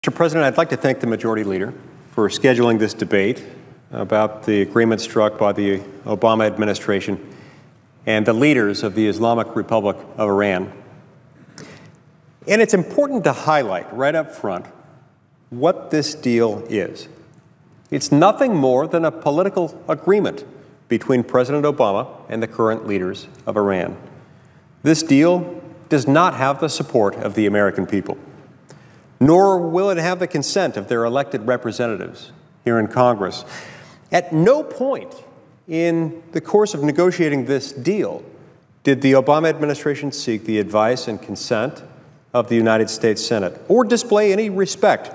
Mr. President, I'd like to thank the Majority Leader for scheduling this debate about the agreement struck by the Obama administration and the leaders of the Islamic Republic of Iran. And it's important to highlight right up front what this deal is. It's nothing more than a political agreement between President Obama and the current leaders of Iran. This deal does not have the support of the American people, nor will it have the consent of their elected representatives here in Congress. At no point in the course of negotiating this deal did the Obama administration seek the advice and consent of the United States Senate or display any respect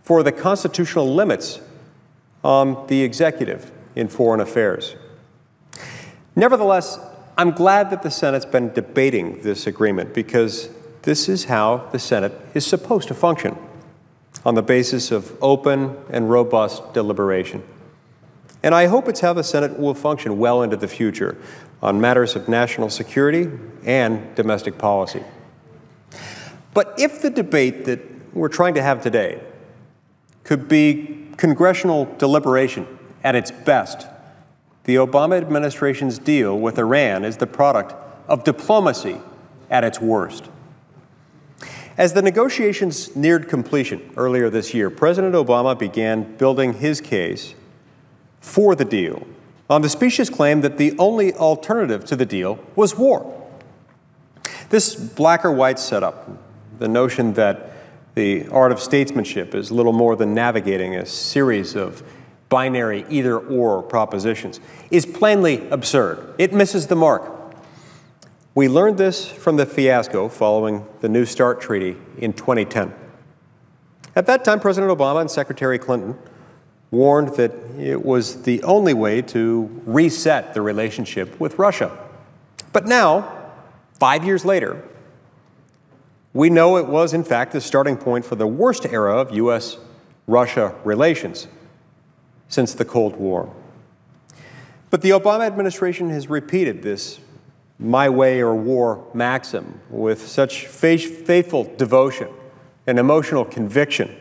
for the constitutional limits on the executive in foreign affairs. Nevertheless, I'm glad that the Senate's been debating this agreement because this is how the Senate is supposed to function, on the basis of open and robust deliberation. And I hope it's how the Senate will function well into the future on matters of national security and domestic policy. But if the debate that we're trying to have today could be congressional deliberation at its best, the Obama administration's deal with Iran is the product of diplomacy at its worst. As the negotiations neared completion earlier this year, President Obama began building his case for the deal on the specious claim that the only alternative to the deal was war. This black or white setup, the notion that the art of statesmanship is little more than navigating a series of binary either-or propositions, is plainly absurd. It misses the mark. We learned this from the fiasco following the New START Treaty in 2010. At that time, President Obama and Secretary Clinton warned that it was the only way to reset the relationship with Russia. But now, 5 years later, we know it was, in fact, the starting point for the worst era of U.S.-Russia relations since the Cold War. But the Obama administration has repeated this my way or war maxim with such faithful devotion and emotional conviction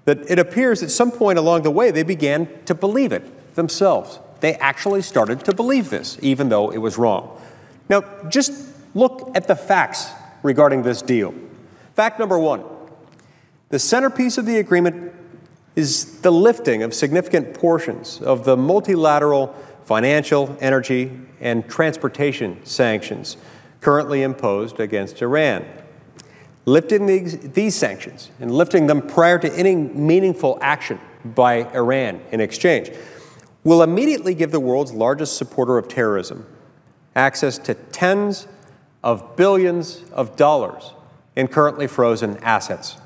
that it appears at some point along the way they began to believe it themselves. They actually started to believe this, even though it was wrong. Now, just look at the facts regarding this deal. Fact number one, the centerpiece of the agreement is the lifting of significant portions of the multilateral financial, energy, and transportation sanctions currently imposed against Iran. Lifting these sanctions and lifting them prior to any meaningful action by Iran in exchange will immediately give the world's largest supporter of terrorism access to tens of billions of dollars in currently frozen assets.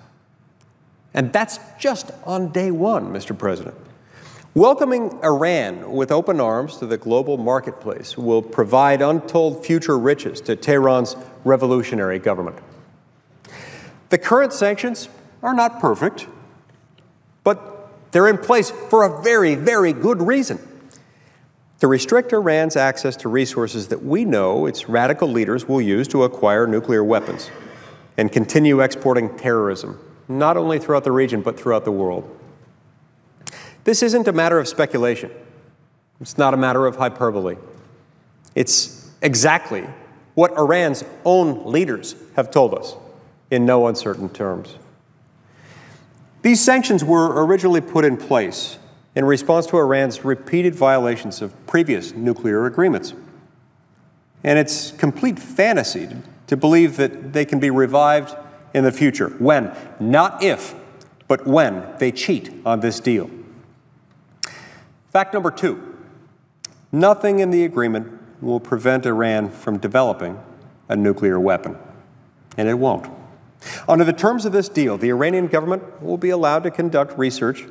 And that's just on day one, Mr. President. Welcoming Iran with open arms to the global marketplace will provide untold future riches to Tehran's revolutionary government. The current sanctions are not perfect, but they're in place for a very, very good reason: to restrict Iran's access to resources that we know its radical leaders will use to acquire nuclear weapons and continue exporting terrorism, not only throughout the region, but throughout the world. This isn't a matter of speculation. It's not a matter of hyperbole. It's exactly what Iran's own leaders have told us in no uncertain terms. These sanctions were originally put in place in response to Iran's repeated violations of previous nuclear agreements. And it's complete fantasy to believe that they can be revived in the future, when, not if, but when they cheat on this deal. Fact number two, nothing in the agreement will prevent Iran from developing a nuclear weapon, and it won't. Under the terms of this deal, the Iranian government will be allowed to conduct research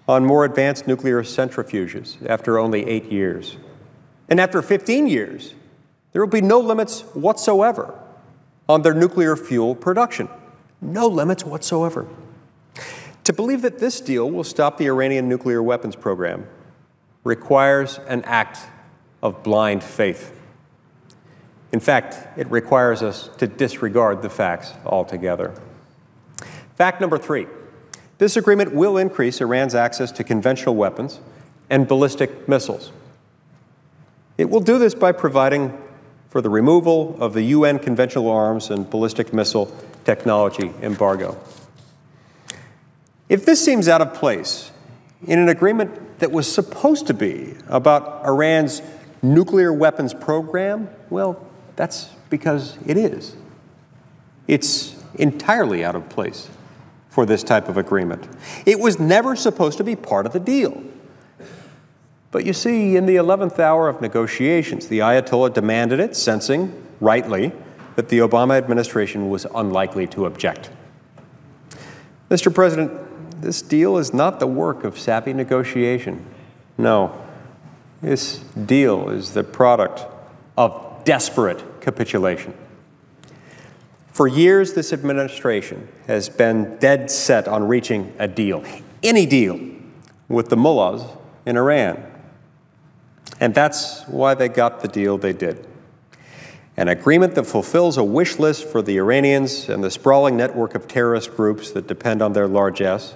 on more advanced nuclear centrifuges after only 8 years. And after 15 years, there will be no limits whatsoever on their nuclear fuel production. No limits whatsoever. To believe that this deal will stop the Iranian nuclear weapons program requires an act of blind faith. In fact, it requires us to disregard the facts altogether. Fact number three, this agreement will increase Iran's access to conventional weapons and ballistic missiles. It will do this by providing for the removal of the UN conventional arms and ballistic missile technology embargo. If this seems out of place in an agreement that was supposed to be about Iran's nuclear weapons program, well, that's because it is. It's entirely out of place for this type of agreement. It was never supposed to be part of the deal. But you see, in the 11th hour of negotiations, the Ayatollah demanded it, sensing, rightly, that the Obama administration was unlikely to object. Mr. President, this deal is not the work of savvy negotiation. No, this deal is the product of desperate capitulation. For years, this administration has been dead set on reaching a deal, any deal, with the mullahs in Iran. And that's why they got the deal they did. An agreement that fulfills a wish list for the Iranians and the sprawling network of terrorist groups that depend on their largesse,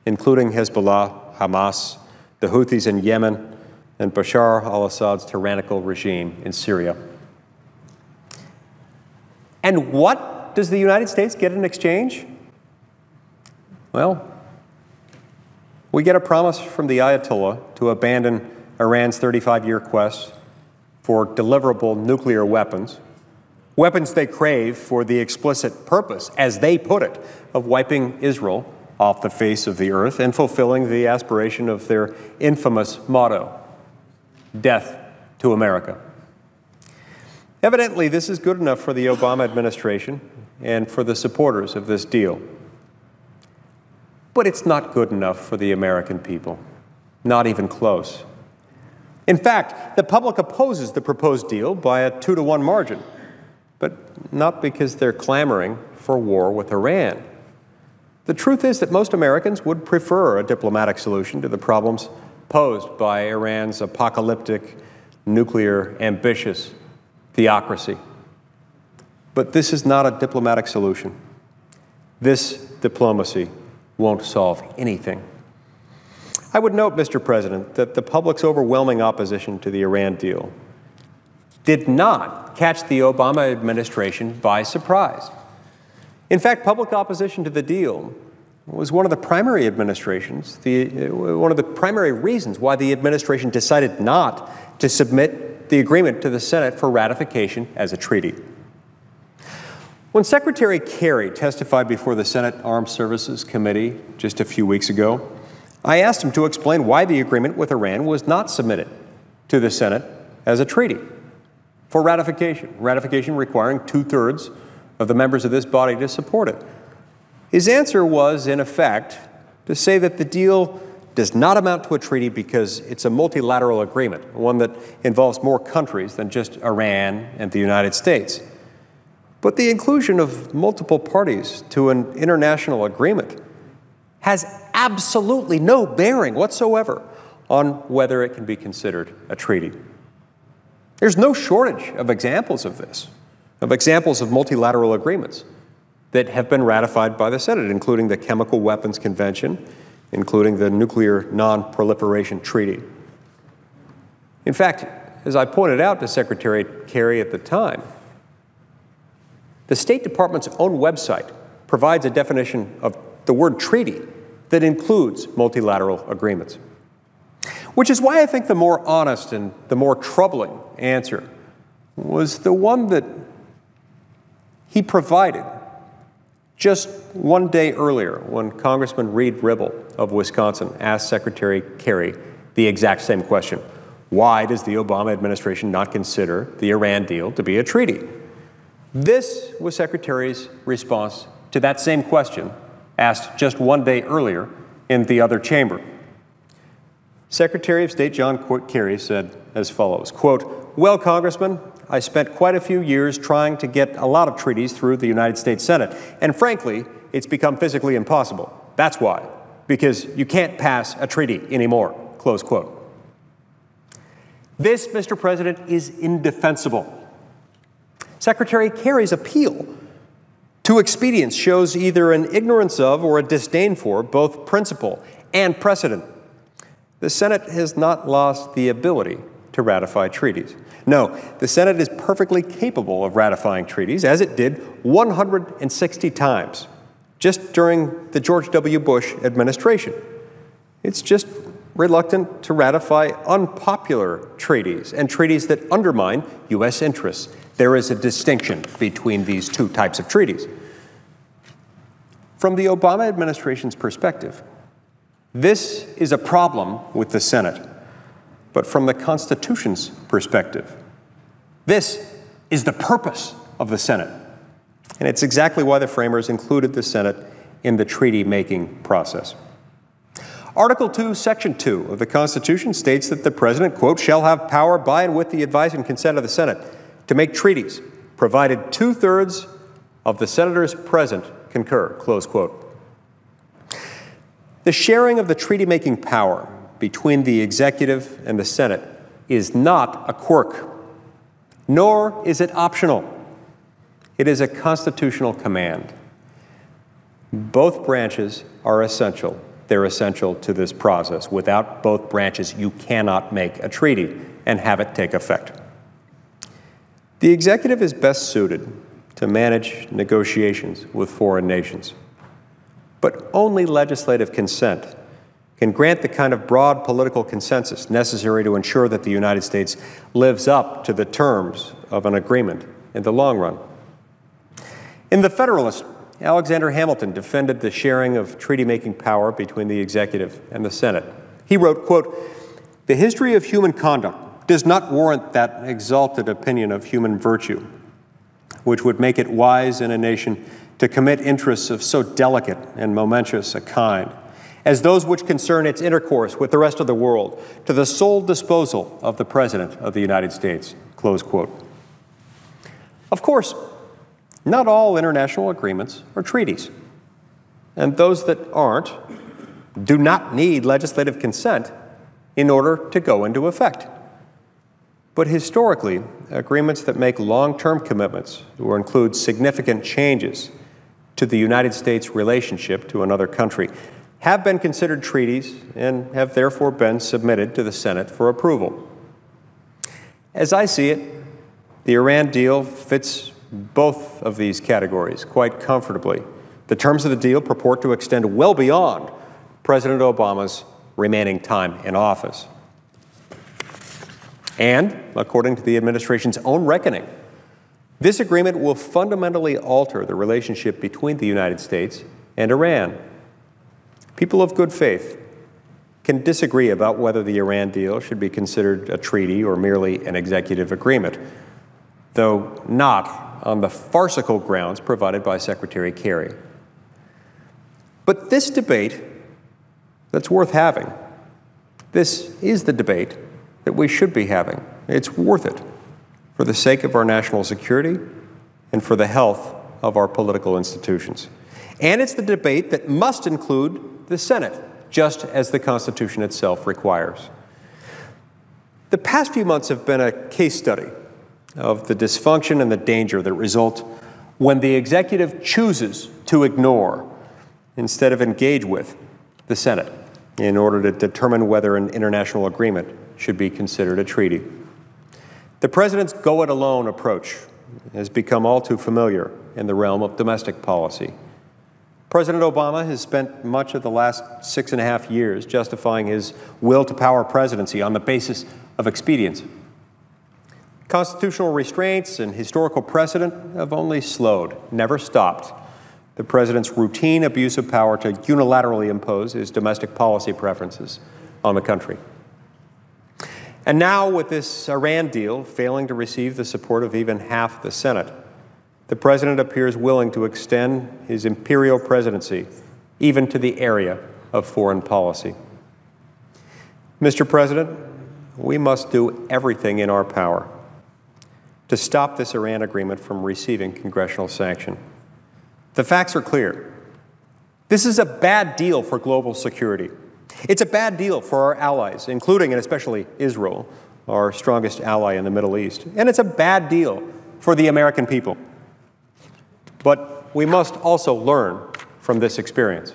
including Hezbollah, Hamas, the Houthis in Yemen, and Bashar al-Assad's tyrannical regime in Syria. And what does the United States get in exchange? Well, we get a promise from the Ayatollah to abandon Iran's 35-year quest for deliverable nuclear weapons, weapons they crave for the explicit purpose, as they put it, of wiping Israel off the face of the earth and fulfilling the aspiration of their infamous motto, death to America. Evidently, this is good enough for the Obama administration and for the supporters of this deal. But it's not good enough for the American people, not even close. In fact, the public opposes the proposed deal by a 2-to-1 margin, but not because they're clamoring for war with Iran. The truth is that most Americans would prefer a diplomatic solution to the problems posed by Iran's apocalyptic, nuclear, ambitious theocracy. But this is not a diplomatic solution. This diplomacy won't solve anything. I would note, Mr. President, that the public's overwhelming opposition to the Iran deal did not catch the Obama administration by surprise. In fact, public opposition to the deal was one of the primary reasons why the administration decided not to submit the agreement to the Senate for ratification as a treaty. When Secretary Kerry testified before the Senate Armed Services Committee just a few weeks ago, I asked him to explain why the agreement with Iran was not submitted to the Senate as a treaty for ratification requiring 2/3 of the members of this body to support it. His answer was, in effect, to say that the deal does not amount to a treaty because it's a multilateral agreement, one that involves more countries than just Iran and the United States. But the inclusion of multiple parties to an international agreement has absolutely no bearing whatsoever on whether it can be considered a treaty. There's no shortage of examples of this, of examples of multilateral agreements that have been ratified by the Senate, including the Chemical Weapons Convention, including the Nuclear Non-Proliferation Treaty. In fact, as I pointed out to Secretary Kerry at the time, the State Department's own website provides a definition of the word treaty that includes multilateral agreements. Which is why I think the more honest and the more troubling answer was the one that he provided just one day earlier when Congressman Reed Ribble of Wisconsin asked Secretary Kerry the exact same question. Why does the Obama administration not consider the Iran deal to be a treaty? This was Secretary's response to that same question asked just one day earlier in the other chamber. Secretary of State John Kerry said as follows, quote, "Well, Congressman, I spent quite a few years trying to get a lot of treaties through the United States Senate, and frankly, it's become physically impossible. That's why, because you can't pass a treaty anymore," close quote. This, Mr. President, is indefensible. Secretary Kerry's appeal to expedience shows either an ignorance of or a disdain for both principle and precedent. The Senate has not lost the ability to ratify treaties. No, the Senate is perfectly capable of ratifying treaties, as it did 160 times just during the George W. Bush administration. It's just reluctant to ratify unpopular treaties and treaties that undermine U.S. interests. There is a distinction between these two types of treaties. From the Obama administration's perspective, this is a problem with the Senate. But from the Constitution's perspective, this is the purpose of the Senate. And it's exactly why the framers included the Senate in the treaty-making process. Article 2, Section 2 of the Constitution states that the President, quote, shall have power by and with the advice and consent of the Senate to make treaties, provided two-thirds of the senators present concur, close quote. The sharing of the treaty-making power between the executive and the Senate is not a quirk, nor is it optional. It is a constitutional command. Both branches are essential. They're essential to this process. Without both branches, you cannot make a treaty and have it take effect. The executive is best suited to manage negotiations with foreign nations, but only legislative consent can grant the kind of broad political consensus necessary to ensure that the United States lives up to the terms of an agreement in the long run. In The Federalist, Alexander Hamilton defended the sharing of treaty-making power between the executive and the Senate. He wrote, quote, "The history of human conduct does not warrant that exalted opinion of human virtue, which would make it wise in a nation to commit interests of so delicate and momentous a kind as those which concern its intercourse with the rest of the world to the sole disposal of the President of the United States," close quote. Of course, not all international agreements are treaties, and those that aren't do not need legislative consent in order to go into effect. But historically, agreements that make long-term commitments or include significant changes to the United States' relationship to another country have been considered treaties and have therefore been submitted to the Senate for approval. As I see it, the Iran deal fits both of these categories quite comfortably. The terms of the deal purport to extend well beyond President Obama's remaining time in office. And, according to the administration's own reckoning, this agreement will fundamentally alter the relationship between the United States and Iran. People of good faith can disagree about whether the Iran deal should be considered a treaty or merely an executive agreement, though not on the farcical grounds provided by Secretary Kerry. But this debate that's worth having, this is the debate that we should be having. It's worth it for the sake of our national security and for the health of our political institutions. And it's the debate that must include the Senate, just as the Constitution itself requires. The past few months have been a case study of the dysfunction and the danger that result when the executive chooses to ignore instead of engage with the Senate in order to determine whether an international agreement should be considered a treaty. The President's go-it-alone approach has become all too familiar in the realm of domestic policy. President Obama has spent much of the last 6.5 years justifying his will-to-power presidency on the basis of expedience. Constitutional restraints and historical precedent have only slowed, never stopped, the President's routine abuse of power to unilaterally impose his domestic policy preferences on the country. And now, with this Iran deal failing to receive the support of even half the Senate, the President appears willing to extend his imperial presidency even to the area of foreign policy. Mr. President, we must do everything in our power to stop this Iran agreement from receiving congressional sanction. The facts are clear. This is a bad deal for global security. It's a bad deal for our allies, including and especially Israel, our strongest ally in the Middle East. And it's a bad deal for the American people. But we must also learn from this experience.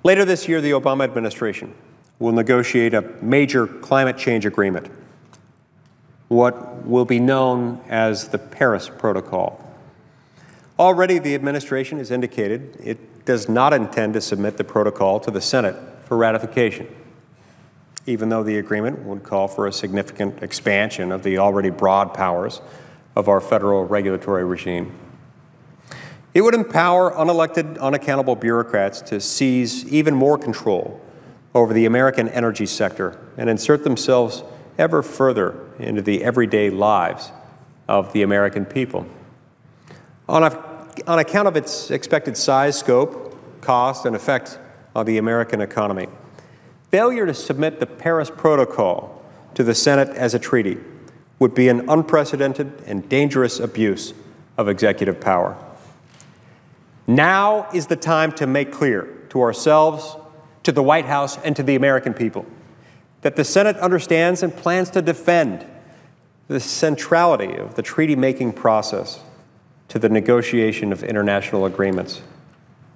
Later this year, the Obama administration will negotiate a major climate change agreement, what will be known as the Paris Protocol. Already, the administration has indicated it does not intend to submit the protocol to the Senate for ratification, even though the agreement would call for a significant expansion of the already broad powers of our federal regulatory regime. It would empower unelected, unaccountable bureaucrats to seize even more control over the American energy sector and insert themselves ever further into the everyday lives of the American people. On account of its expected size, scope, cost, and effect on the American economy, failure to submit the Paris Protocol to the Senate as a treaty would be an unprecedented and dangerous abuse of executive power. Now is the time to make clear to ourselves, to the White House, and to the American people that the Senate understands and plans to defend the centrality of the treaty-making process to the negotiation of international agreements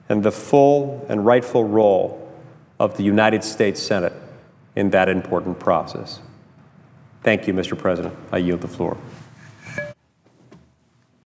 and the full and rightful role of the United States Senate in that important process. Thank you, Mr. President. I yield the floor.